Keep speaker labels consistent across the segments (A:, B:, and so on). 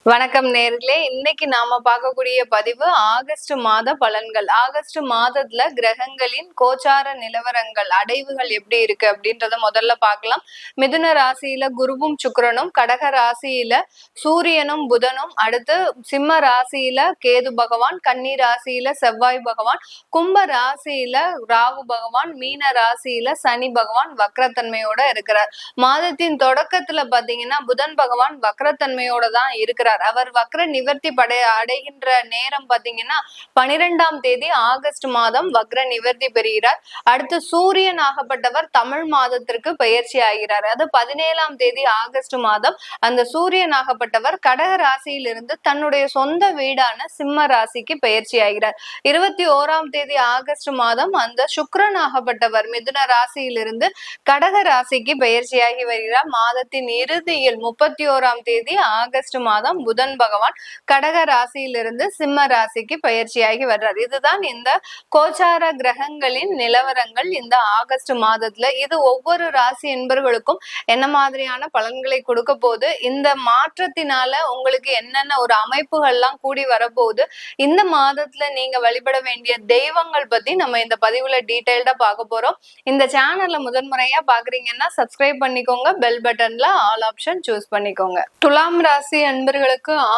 A: வணக்கம் நேர்களே. இன்னைக்கு நாம பார்க்கக்கூடிய பதிவு ஆகஸ்ட் மாத பலன்கள். ஆகஸ்ட் மாதத்துல கிரகங்களின் கோச்சார நிலவரங்கள் அடைவுகள் எப்படி இருக்கு அப்படின்றத முதல்ல பார்க்கலாம். மிதுன ராசியில குருவும் சுக்கிரனும், கடக ராசியில சூரியனும் புதனும், அடுத்து சிம்ம ராசியில கேது பகவான், கன்னி ராசியில செவ்வாய் பகவான், கும்ப ராசியில ராகு பகவான், மீன ராசியில சனி பகவான் வக்ரத்தன்மையோட இருக்கிறார். மாதத்தின் தொடக்கத்துல பாத்தீங்கன்னா புதன் பகவான் வக்ரத்தன்மையோட தான் இருக்கிறார். அவர் வக்ர நிவர்த்தி அடைகின்ற நேரம் பாத்தீங்கன்னா 12ஆம் தேதி ஆகஸ்ட் மாதம் வக்ர நிவர்த்தி பெறுகிறார். அடுத்து சூரியன் ஆகப்பட்டவர் தமிழ் மாதத்திற்கு பயிற்சி ஆகிறார். அது 17ஆம் தேதி ஆகஸ்ட் மாதம் அந்த சூரியன் ஆகப்பட்டவர் கடக ராசியிலிருந்து தன்னுடைய சொந்த வீடான சிம்ம ராசிக்கு பயிற்சி ஆகிறார். 21ஆம் தேதி ஆகஸ்ட் மாதம் அந்த சுக்கிரன் ஆகப்பட்டவர் மிதுன ராசியிலிருந்து கடக ராசிக்கு பயிற்சியாகி வருகிறார். மாதத்தின் இறுதியில் 31ஆம் தேதி ஆகஸ்ட் மாதம் புதன் பகவான் கடக ராசியிலிருந்து சிம்ம ராசிக்கு பயிற்சியாகி வர்றார். இதுதான் இந்த கோச்சார கிரகங்களின் நிலவரங்கள் இந்த ஆகஸ்ட் மாதத்துல. இது ஒவ்வொரு ராசி என்பவர்களுக்கும் என்ன மாதிரியான பலன்களை கொடுக்க போகுது, இந்த மாற்றத்தினால உங்களுக்கு என்னென்ன ஒரு அமைப்புகள்லாம் கூடி வரப்போகுது, இந்த மாதத்துல நீங்க வழிபட வேண்டிய தெய்வங்கள் பத்தி நம்ம இந்த பதிவுல டீடைல்டா பார்க்க போறோம். இந்த சேனல்ல முதன்முறையா பாக்குறீங்கன்னா சப்ஸ்கிரைப் பண்ணிக்கோங்க, பெல் பட்டன்ல ஆல் ஆப்ஷன் சூஸ் பண்ணிக்கோங்க. துலாம் ராசி அன்பர்களுக்கு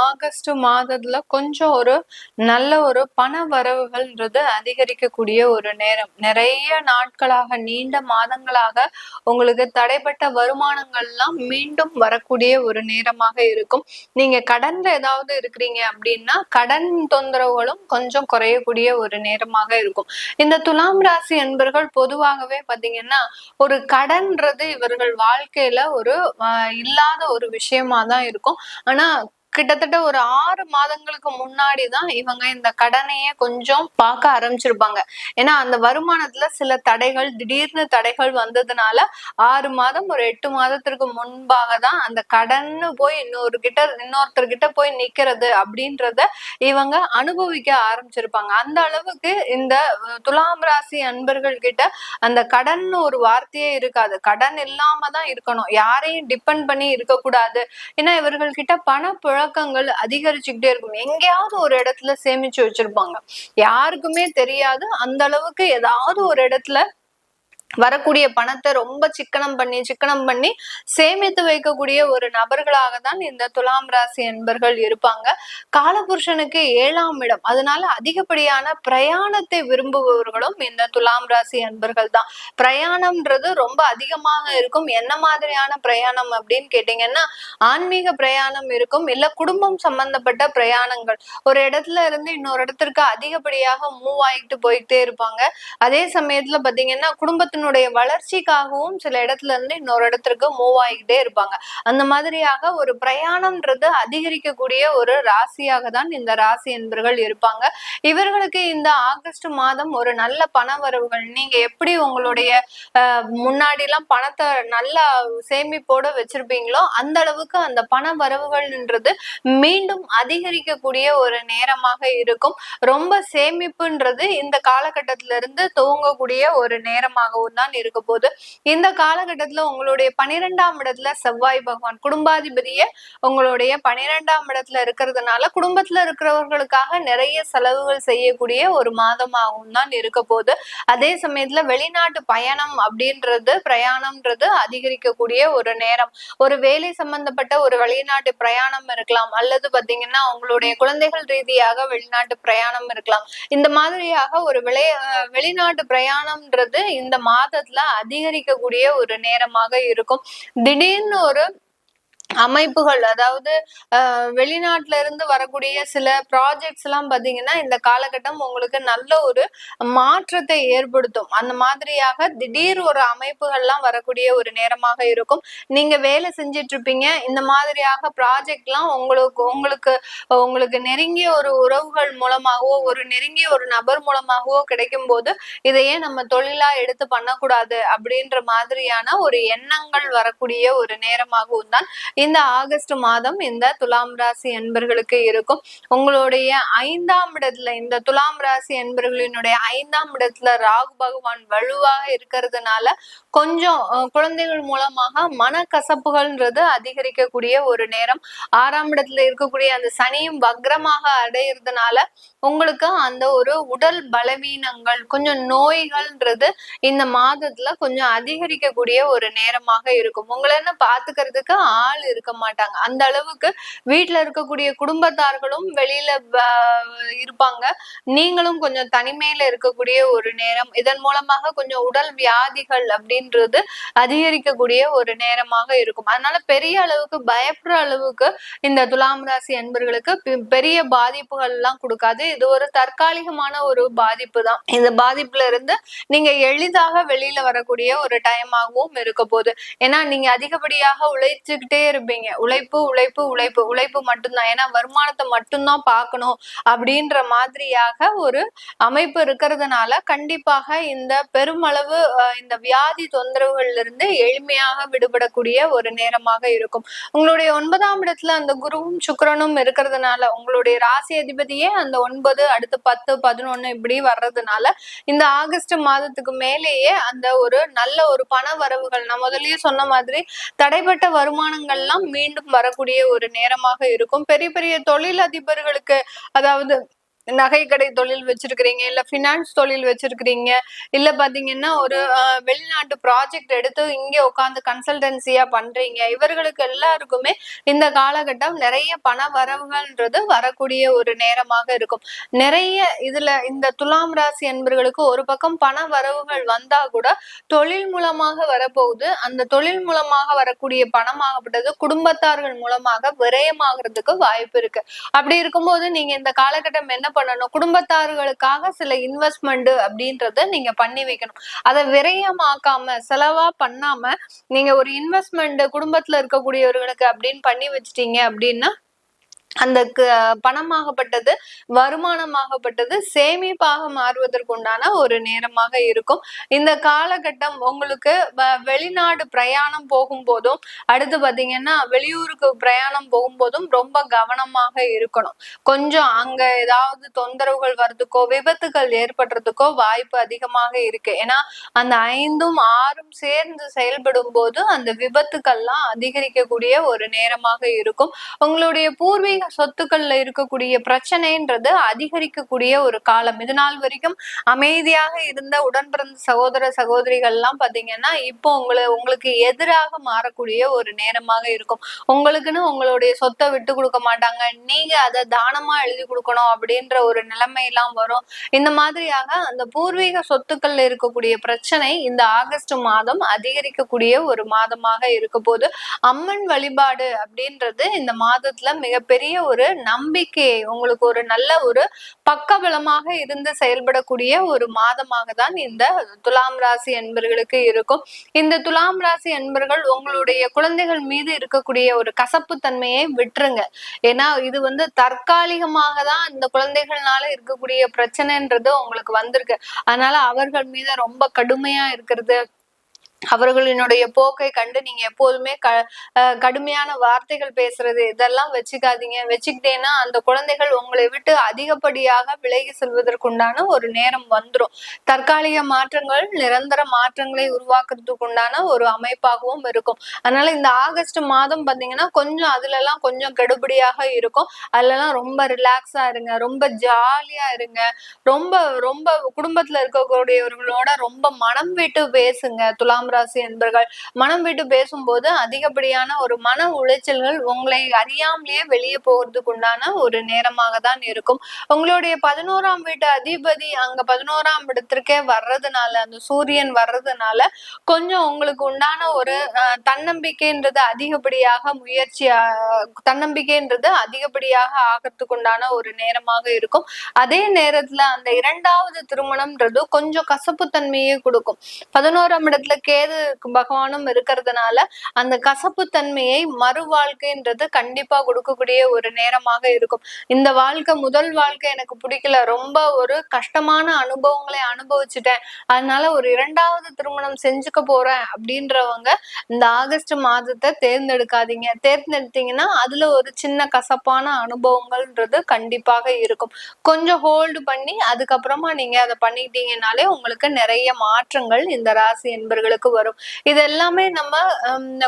A: ஆகஸ்ட் மாதத்துல கொஞ்சம் ஒரு நல்ல ஒரு பண வரவுகள்ன்றது அதிகரிக்கக்கூடிய ஒரு நேரம். நிறைய நாட்களாக நீண்ட மாதங்களாக உங்களுக்கு தடைப்பட்ட வருமானங்கள்லாம் மீண்டும் வரக்கூடிய ஒரு நேரமாக இருக்கும். நீங்க கடன்ல ஏதாவது இருக்கிறீங்க அப்படின்னா கடன் தொந்தரவுகளும் கொஞ்சம் குறையக்கூடிய ஒரு நேரமாக இருக்கும். இந்த துலாம் ராசி என்பர்கள் பொதுவாகவே பாத்தீங்கன்னா ஒரு கடன்றது இவர்கள் வாழ்க்கையில ஒரு இல்லாத ஒரு விஷயமா தான் இருக்கும். ஆனா கிட்டத்தட்ட ஒரு 6 மாதங்களுக்கு முன்னாடிதான் இவங்க இந்த கடனையே கொஞ்சம் பார்க்க ஆரம்பிச்சிருப்பாங்க. ஏன்னா அந்த வருமானத்துல சில தடைகள், திடீர்னு தடைகள் வந்ததுனால 6 மாதம் ஒரு 8 மாதத்திற்கு முன்பாக தான் அந்த கடன்னு போய் இன்னொருத்தர்கிட்ட போய் நிக்கிறது அப்படின்றத இவங்க அனுபவிக்க ஆரம்பிச்சிருப்பாங்க. அந்த அளவுக்கு இந்த துலாம் ராசி அன்பர்கள் கிட்ட அந்த கடன் ஒரு வார்த்தையே இருக்காது. கடன் இல்லாம தான் இருக்கணும், யாரையும் டிபெண்ட் பண்ணி இருக்கக்கூடாது. ஏன்னா இவர்கள் கிட்ட பண புழக்கங்கள் அதிகரிச்சுக்கிட்டே இருக்கும். எங்கேயாவது ஒரு இடத்துல சேமிச்சு வச்சிருப்பாங்க, யாருக்குமே தெரியாது. அந்த அளவுக்கு ஏதாவது ஒரு இடத்துல வரக்கூடிய பணத்தை ரொம்ப சிக்கனம் பண்ணி சேமித்து வைக்கக்கூடிய ஒரு நபர்களாக தான் இந்த துலாம் ராசி என்பர்கள் இருப்பாங்க. காலபுருஷனுக்கு 7ஆம் இடம், அதனால அதிகப்படியான பிரயாணத்தை விரும்புபவர்களும் இந்த துலாம் ராசி அன்பர்கள் தான். பிரயாணம்ன்றது ரொம்ப அதிகமாக இருக்கும். என்ன மாதிரியான பிரயாணம் அப்படின்னு கேட்டீங்கன்னா ஆன்மீக பிரயாணம் இருக்கும், இல்ல குடும்பம் சம்பந்தப்பட்ட பிரயாணங்கள். ஒரு இடத்துல இருந்து இன்னொரு இடத்திற்கு அதிகப்படியாக மூவ் ஆகிட்டு போயிட்டே இருப்பாங்க. அதே சமயத்துல பாத்தீங்கன்னா குடும்பத்தினுடைய வளர்ச்சிக்காகவும் சில இடத்துல இருந்து இன்னொரு இடத்திற்கு மூவ் ஆகிட்டே இருப்பாங்க. அந்த மாதிரியாக ஒரு பிரயாணம்ன்றது அதிகரிக்கக்கூடிய ஒரு ராசியாக தான் இந்த ராசி என்பர்கள் இருப்பாங்க. இவர்களுக்கு இந்த ஆகஸ்ட் மாதம் ஒரு நல்ல பண வரவுகள், நீங்க எப்படி உங்களுடைய முன்னாடி எல்லாம் பணத்தை நல்லா சேமிப்போட வச்சிருப்பீங்களோ அந்த அளவுக்கு அந்த பண வரவுகள்ன்றது மீண்டும் அதிகரிக்கக்கூடிய ஒரு நேரமாக இருக்கும். ரொம்ப சேமிப்புன்றது இந்த காலகட்டத்தில இருந்து துவங்கக்கூடிய ஒரு நேரமாகவும் தான் இருக்க போது. இந்த காலகட்டத்துல உங்களுடைய 12ஆம் இடத்துல செவ்வாய் பகவான் குடும்பாதிபதியே உங்களுடைய 12ஆம் இடத்துல இருக்கிறதுனால குடும்பத்துல இருக்கிறவர்களுக்காக நிறைய செலவுகள் செய்யக்கூடிய ஒரு மாதமாகவும் தான் இருக்க போது. அதே சமயத்துல வெளிநாட்டு பிரயாணம்ன்றது அதிகரிக்கக்கூடிய ஒரு நேரம். ஒரு வேலை சம்பந்தப்பட்ட ஒரு வெளிநாட்டு பிரயாணம் இருக்கலாம், அல்லது பாத்தீங்கன்னா உங்களுடைய குழந்தைகள் ரீதியாக வெளிநாட்டு பிரயாணம் இருக்கலாம். இந்த மாதிரியாக ஒரு வெளிநாட்டு பிரயாணம்ன்றது இந்த மாதத்துல அதிகரிக்கக்கூடிய ஒரு நேரமாக இருக்கும். திடீர்னு ஒரு அமைப்புகள், அதாவது வெளிநாட்டுல இருந்து வரக்கூடிய சில ப்ராஜெக்ட்ஸ் எல்லாம் பாத்தீங்கன்னா இந்த காலகட்டம் உங்களுக்கு நல்ல ஒரு மாற்றத்தை ஏற்படுத்தும். அந்த மாதிரியாக திடீர் ஒரு அமைப்புகள்லாம் வரக்கூடிய ஒரு நேரமாக இருக்கும். நீங்க வேலை செஞ்சிட்டு இருப்பீங்க, இந்த மாதிரியாக ப்ராஜெக்ட் எல்லாம் உங்களுக்கு நெருங்கிய ஒரு உறவுகள் மூலமாகவோ ஒரு நெருங்கிய ஒரு நபர் மூலமாகவோ கிடைக்கும் போது இதையே நம்ம தொழிலா எடுத்து பண்ணக்கூடாது அப்படின்ற மாதிரியான ஒரு எண்ணங்கள் வரக்கூடிய ஒரு நேரமாகவும் தான் இந்த ஆகஸ்ட் மாதம் இந்த துலாம் ராசி என்பர்களுக்கு இருக்கும். உங்களுடைய 5ஆம் இடத்துல இந்த துலாம் ராசி என்பர்களினுடைய 5ஆம் இடத்துல ராகு பகவான் வலுவாக இருக்கிறதுனால கொஞ்சம் குழந்தைகள் மூலமாக மனக்கசப்புகள்ன்றது அதிகரிக்கக்கூடிய ஒரு நேரம். 6ஆம் இடத்துல இருக்கக்கூடிய அந்த சனியும் வக்ரமாக அடையிறதுனால உங்களுக்கு அந்த ஒரு உடல் பலவீனங்கள் கொஞ்சம் நோய்கள்ன்றது இந்த மாதத்துல கொஞ்சம் அதிகரிக்கக்கூடிய ஒரு நேரமாக இருக்கும். உங்களை என்ன பாத்துக்கிறதுக்கு ஆள் இருக்க மாட்டாங்க. அந்த அளவுக்கு வீட்டுல இருக்கக்கூடிய குடும்பத்தார்களும் வெளியில இருப்பாங்க. நீங்களும் கொஞ்சம் தனிமையில இருக்கக்கூடிய ஒரு நேரம். இதன் மூலமாக கொஞ்சம் உடல் வியாதிகள் அப்படின்றது அதிகரிக்கக்கூடிய ஒரு நேரமாக இருக்கும். அதனால பெரிய அளவுக்கு பயப்படுற அளவுக்கு இந்த துலாம் ராசி அன்பர்களுக்கு பெரிய பாதிப்புகள் எல்லாம் கொடுக்காது. இது ஒரு தற்காலிகமான ஒரு பாதிப்பு தான். இந்த பாதிப்புல இருந்து நீங்க எளிதாக வெளியில வரக்கூடிய ஒரு டைமாகவும் இருக்க போகுது. ஏன்னா நீங்க அதிகப்படியாக உழைச்சுக்கிட்டே இருப்பீங்க. உழைப்பு உழைப்பு உழைப்பு உழைப்பு மட்டும்தான். ஏன்னா வருமானத்தை மட்டும்தான் பார்க்கணும் அப்படின்ற மாதிரியாக ஒரு அமைப்பு இருக்கிறதுனால கண்டிப்பாக இந்த பெருமளவு இந்த வியாதி தொந்தரவுகள்ல இருந்து எளிமையாக விடுபடக்கூடிய ஒரு நேரமாக இருக்கும். உங்களுடைய 9ஆம் இடத்துல அந்த குருவும் சுக்கிரனும் இருக்கிறதுனால உங்களுடைய ராசி அதிபதியே அந்த 9 அடுத்து 10 11 இப்படி வர்றதுனால இந்த ஆகஸ்ட் மாதத்துக்கு மேலேயே அந்த ஒரு நல்ல ஒரு பண வரவுகள், நான் முதல்லயே சொன்ன மாதிரி தடைப்பட்ட வருமானங்கள்லாம் மீண்டும் வரக்கூடிய ஒரு நேரமாக இருக்கும். பெரிய பெரிய தொழில் அதிபர்களுக்கு, அதாவது நகைக்கடை தொழில் வச்சிருக்கிறீங்க, இல்ல பினான்ஸ் தொழில் வச்சிருக்கிறீங்க, இல்ல பாத்தீங்கன்னா ஒரு வெளிநாட்டு ப்ராஜெக்ட் எடுத்து இங்க உட்காந்து கன்சல்டன்சியா பண்றீங்க, இவர்களுக்கு எல்லாருக்குமே இந்த காலகட்டம் நிறைய பண வரவுகள்ன்றது வரக்கூடிய ஒரு நேரமாக இருக்கும். நிறைய இதுல இந்த துலாம் ராசி என்பர்களுக்கு ஒரு பக்கம் பண வரவுகள் வந்தா கூட தொழில் மூலமாக வரப்போகுது. அந்த தொழில் மூலமாக வரக்கூடிய பணமாகப்பட்டது குடும்பத்தார்கள் மூலமாக விரயமாகிறதுக்கு வாய்ப்பு இருக்கு. அப்படி இருக்கும்போது நீங்க இந்த காலகட்டம் என்ன பண்ணணும், குடும்பத்தார்களுக்காக சில இன்வெஸ்ட்மெண்ட் அப்படின்றத நீங்க பண்ணி வைக்கணும். அதை விரயமாக்காம செலவா பண்ணாம நீங்க ஒரு இன்வெஸ்ட்மெண்ட் குடும்பத்துல இருக்கக்கூடியவர்களுக்கு அப்படின்னு பண்ணி வச்சிட்டீங்க அப்படின்னா அந்த பணமாகப்பட்டது வருமானமாகப்பட்டது சேமிப்பாக மாறுவதற்குண்டான ஒரு நேரமாக இருக்கும். இந்த காலகட்டம் உங்களுக்கு வெளிநாடு பிரயாணம் போகும்போதும், அடுத்து பாத்தீங்கன்னா வெளியூருக்கு பிரயாணம் போகும்போதும் ரொம்ப கவனமாக இருக்கணும். கொஞ்சம் அங்க ஏதாவது தொந்தரவுகள் வர்றதுக்கோ விபத்துகள் ஏற்படுறதுக்கோ வாய்ப்பு அதிகமாக இருக்கு. ஏன்னா அந்த 5ம் 6ம் சேர்ந்து செயல்படும் போது அந்த விபத்துக்கள்லாம் அதிகரிக்கக்கூடிய ஒரு நேரமாக இருக்கும். உங்களுடைய பூர்வீக சொத்துக்கள்ல இருக்கக்கூடிய பிரச்சனைன்றது அதிகரிக்கக்கூடிய ஒரு காலம். இது நாள் வரைக்கும் அமைதியாக இருந்த உடன் பிறந்த சகோதர சகோதரிகள் எல்லாம் பாத்தீங்கன்னா இப்போ உங்களுக்கு எதிராக மாறக்கூடிய ஒரு நேரமாக இருக்கும். உங்களுக்குன்னு உங்களுடைய சொத்தை விட்டு கொடுக்க மாட்டாங்க, நீங்க அதை தானமா எழுதி கொடுக்கணும் அப்படின்ற ஒரு நிலைமை எல்லாம் வரும். இந்த மாதிரியாக அந்த பூர்வீக சொத்துக்கள்ல இருக்கக்கூடிய பிரச்சனை இந்த ஆகஸ்ட் மாதம் அதிகரிக்கக்கூடிய ஒரு மாதமாக இருக்க போது. அம்மன் வழிபாடு அப்படின்றது இந்த மாதத்துல மிகப்பெரிய ஒரு நம்பிக்கையை உங்களுக்கு ஒரு நல்ல ஒரு பக்கபலமாக இருந்து செயல்படக்கூடிய ஒரு மாதமாக தான் இந்த துலாம் ராசி என்பர்களுக்கு இருக்கும். இந்த துலாம் ராசி என்பர்கள் உங்களுடைய குழந்தைகள் மீது இருக்கக்கூடிய ஒரு கசப்பு தன்மையை விட்டுருங்க. ஏன்னா இது வந்து தற்காலிகமாக தான் இந்த குழந்தைகள்னால இருக்கக்கூடிய பிரச்சனைன்றது உங்களுக்கு வந்திருக்கு. அதனால அவர்கள் மீது ரொம்ப கடுமையா இருக்கிறது, அவர்களினுடைய போக்கை கண்டு நீங்க எப்போதுமே கடுமையான வார்த்தைகள் பேசுறது இதெல்லாம் வச்சுக்காதீங்க. வச்சுக்கிட்டேன்னா அந்த குழந்தைகள் உங்களை விட்டு அதிகப்படியாக விலகி செல்வதற்குண்டான ஒரு நேரம் வந்துடும். தற்காலிக மாற்றங்கள் நிரந்தர மாற்றங்களை உருவாக்குறதுக்கு உண்டான ஒரு அமைப்பாகவும் இருக்கும். அதனால இந்த ஆகஸ்ட் மாதம் பாத்தீங்கன்னா கொஞ்சம் அதுல எல்லாம் கொஞ்சம் கெடுபடியாக இருக்கும். அதுல எல்லாம் ரொம்ப ரிலாக்ஸா இருங்க, ரொம்ப ஜாலியா இருங்க, ரொம்ப ரொம்ப குடும்பத்துல இருக்கக்கூடியவர்களோட ரொம்ப மனம் விட்டு பேசுங்க. துலாம் ராசி என்பர்கள் மனம் விட்டு பேசும்போது அதிகப்படியான ஒரு மன உளைச்சல்கள் உங்களை அறியாமலேயே வெளியே போகிறதுக்கு உண்டான ஒரு நேரமாக தான் இருக்கும். உங்களுடைய 11ஆம் வீட்டு அதிபதி அங்க 11ஆம் இடத்திற்கே வர்றதுனால, அந்த சூரியன் வர்றதுனால கொஞ்சம் உங்களுக்கு உண்டான ஒரு தன்னம்பிக்கைன்றது அதிகப்படியாக தன்னம்பிக்கைன்றது அதிகப்படியாக ஆகிறதுக்கு உண்டான ஒரு நேரமாக இருக்கும். அதே நேரத்துல அந்த 2வது திருமணம்ன்றது கொஞ்சம் கசப்பு தன்மையை கொடுக்கும். 11ஆம் இடத்துல கேது பகவானும் இருக்கிறதுனால அந்த கசப்பு தன்மையை மறு வாழ்க்கைன்றது கண்டிப்பா கொடுக்கக்கூடிய ஒரு நேரமாக இருக்கும். இந்த வாழ்க்கை முதல் வாழ்க்கை எனக்கு பிடிக்கல, ரொம்ப ஒரு கஷ்டமான அனுபவங்களை அனுபவிச்சுட்டேன், அதனால ஒரு 2வது திருமணம் செஞ்சுக்க போறேன் அப்படின்றவங்க இந்த ஆகஸ்ட் மாதத்தை தேர்ந்தெடுக்காதீங்க. தேர்ந்தெடுத்தீங்கன்னா அதுல ஒரு சின்ன கசப்பான அனுபவங்கள்ன்றது கண்டிப்பாக இருக்கும். கொஞ்சம் ஹோல்டு பண்ணி அதுக்கப்புறமா நீங்க அதை பண்ணிட்டீங்கன்னாலே உங்களுக்கு நிறைய மாற்றங்கள் இந்த ராசி என்பர்களுக்கு வரும். இது எல்லாமே நம்ம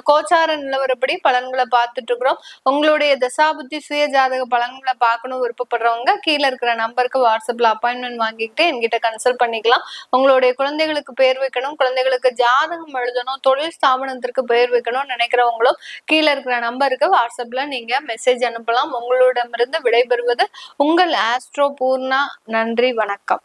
A: கோச்சார நிலவரப்படி பலன்களை பார்த்துட்டு இருக்கிறோம். உங்களுடைய தசாபுத்தி சுய ஜாதக பலன்களை பார்க்கணும் விருப்பப்படுறவங்க கீழே இருக்கிற நம்பருக்கு வாட்ஸ்அப்ல அப்பாயின்மெண்ட் வாங்கிக்கிட்டு என்கிட்ட கன்சல்ட் பண்ணிக்கலாம். உங்களுடைய குழந்தைகளுக்கு பேர் வைக்கணும், குழந்தைகளுக்கு ஜாதகம் எழுதணும், தொழில் ஸ்தாபனத்திற்கு பேர் வைக்கணும்னு நினைக்கிறவங்களும் கீழே இருக்கிற நம்பருக்கு வாட்ஸ்அப்ல நீங்க மெசேஜ் அனுப்பலாம். உங்களிடமிருந்து விடைபெறுவது உங்கள் ஆஸ்ட்ரோ பூர்ணா. நன்றி, வணக்கம்.